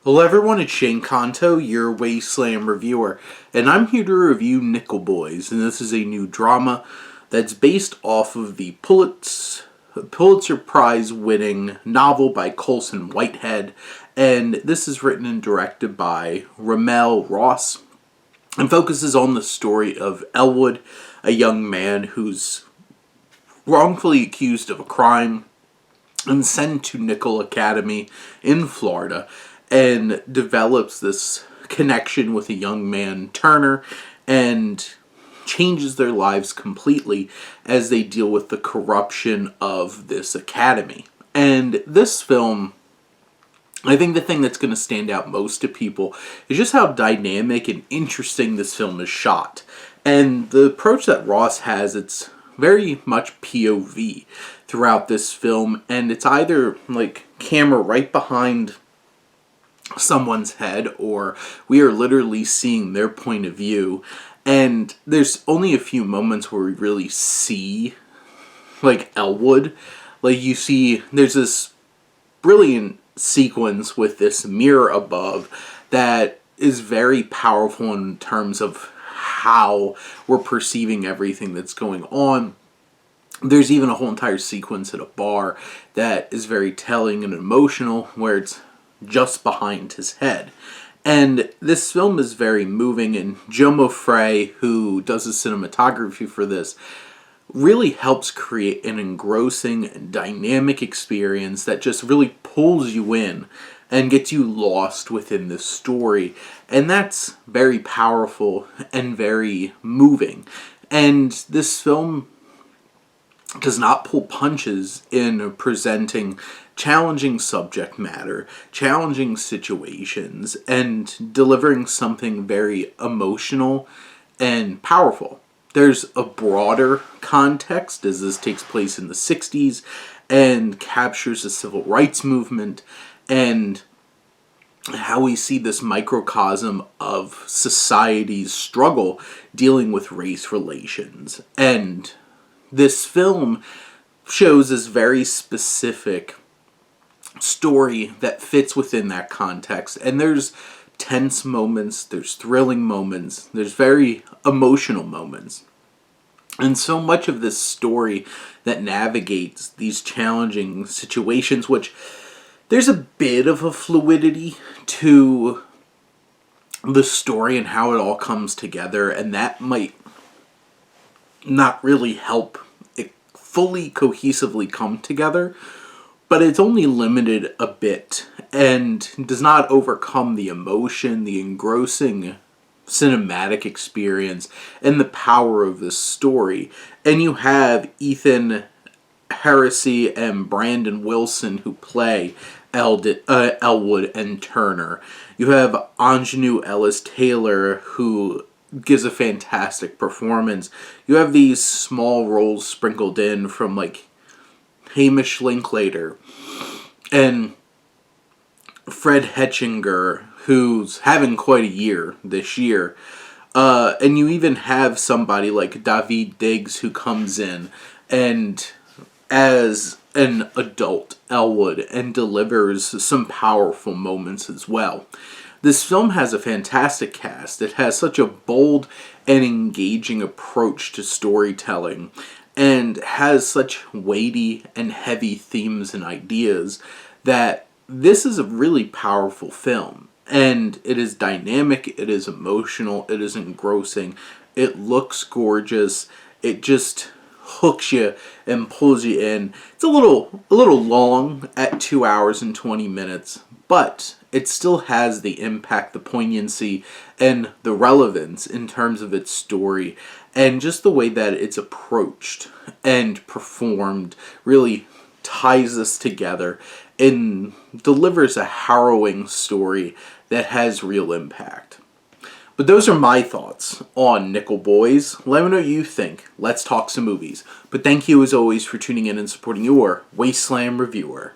Hello everyone, it's Shane Kanto, your Wasteland reviewer, and I'm here to review Nickel Boys, and this is a new drama that's based off of the Pulitzer Prize-winning novel by Colson Whitehead, and this is written and directed by Ramel Ross, and focuses on the story of Elwood, a young man who's wrongfully accused of a crime and sent to Nickel Academy in Florida, and develops this connection with a young man, Turner, and changes their lives completely as they deal with the corruption of this academy. And this film, I think the thing that's going to stand out most to people is just how dynamic and interesting this film is shot. And the approach that Ross has, it's very much POV throughout this film, and it's either like camera right behind someone's head, or we are literally seeing their point of view, and there's only a few moments where we really see like Elwood. Like, you see there's this brilliant sequence with this mirror above that is very powerful in terms of how we're perceiving everything that's going on. There's even a whole entire sequence at a bar that is very telling and emotional, where it's just behind his head. And this film is very moving, and Joe Mofrey, who does the cinematography for this, really helps create an engrossing and dynamic experience that just really pulls you in and gets you lost within this story. And that's very powerful and very moving. And this film does not pull punches in presenting challenging subject matter, challenging situations, and delivering something very emotional and powerful. There's a broader context, as this takes place in the 60s and captures the civil rights movement and how we see this microcosm of society's struggle dealing with race relations. And this film shows this very specific story that fits within that context. And there's tense moments, there's thrilling moments, there's very emotional moments. And so much of this story that navigates these challenging situations, which there's a bit of a fluidity to the story and how it all comes together, and that might not really help it fully cohesively come together, but it's only limited a bit and does not overcome the emotion, the engrossing cinematic experience, and the power of this story. And you have Ethan Heresy and Brandon Wilson who play Elwood and Turner. You have Ingenue Ellis-Taylor, who gives a fantastic performance. You have these small roles sprinkled in from like Hamish Linklater and Fred Hetchinger, who's having quite a year this year. And you even have somebody like Daveed Diggs who comes in and as an adult Elwood and delivers some powerful moments as well. This film has a fantastic cast. It has such a bold and engaging approach to storytelling, and has such weighty and heavy themes and ideas that this is a really powerful film. And it is dynamic, it is emotional, it is engrossing, it looks gorgeous, it just hooks you and pulls you in. It's a little long at 2 hours and 20 minutes, but it still has the impact, the poignancy, and the relevance in terms of its story, and just the way that it's approached and performed really ties us together and delivers a harrowing story that has real impact. But those are my thoughts on Nickel Boys. Let me know what you think. Let's talk some movies. But thank you as always for tuning in and supporting your Wasteland reviewer.